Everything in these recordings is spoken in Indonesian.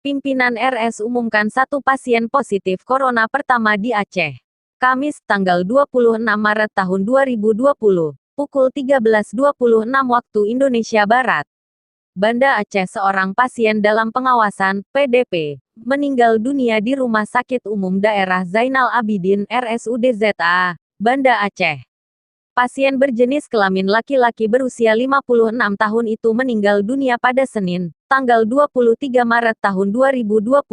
Pimpinan RS umumkan satu pasien positif corona pertama di Aceh. Kamis, tanggal 26 Maret tahun 2020, pukul 13.26 waktu Indonesia Barat. Banda Aceh, seorang pasien dalam pengawasan, PDP, meninggal dunia di Rumah Sakit Umum Daerah Zainal Abidin RSUD ZA, Banda Aceh. Pasien berjenis kelamin laki-laki berusia 56 tahun itu meninggal dunia pada Senin, tanggal 23 Maret tahun 2020.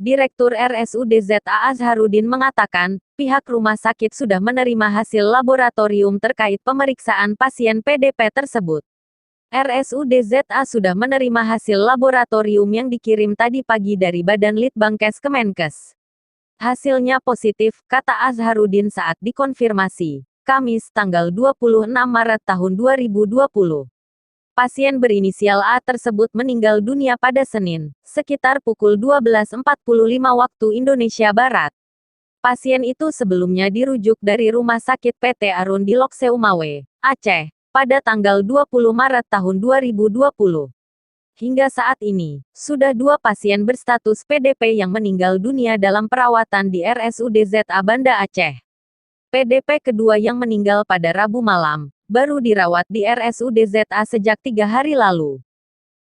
Direktur RSUD ZA Azharuddin mengatakan, pihak rumah sakit sudah menerima hasil laboratorium terkait pemeriksaan pasien PDP tersebut. RSUD ZA sudah menerima hasil laboratorium yang dikirim tadi pagi dari Badan Litbangkes Kemenkes. Hasilnya positif, kata Azharuddin saat dikonfirmasi. Kamis, tanggal 26 Maret tahun 2020. Pasien berinisial A tersebut meninggal dunia pada Senin, sekitar pukul 12.45 waktu Indonesia Barat. Pasien itu sebelumnya dirujuk dari Rumah Sakit PT Arun di Lok Seumawe, Aceh, pada tanggal 20 Maret tahun 2020. Hingga saat ini, sudah 2 pasien berstatus PDP yang meninggal dunia dalam perawatan di RSUD ZA Banda Aceh. PDP kedua yang meninggal pada Rabu malam, baru dirawat di RSUD ZA sejak 3 hari lalu.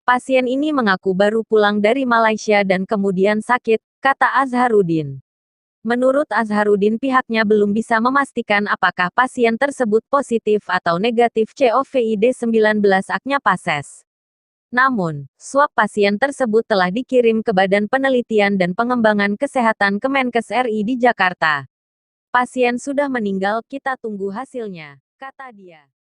Pasien ini mengaku baru pulang dari Malaysia dan kemudian sakit, kata Azharuddin. Menurut Azharuddin, pihaknya belum bisa memastikan apakah pasien tersebut positif atau negatif COVID-19 aknya Pases. Namun, swab pasien tersebut telah dikirim ke Badan Penelitian dan Pengembangan Kesehatan Kemenkes RI di Jakarta. Pasien sudah meninggal, kita tunggu hasilnya, kata dia.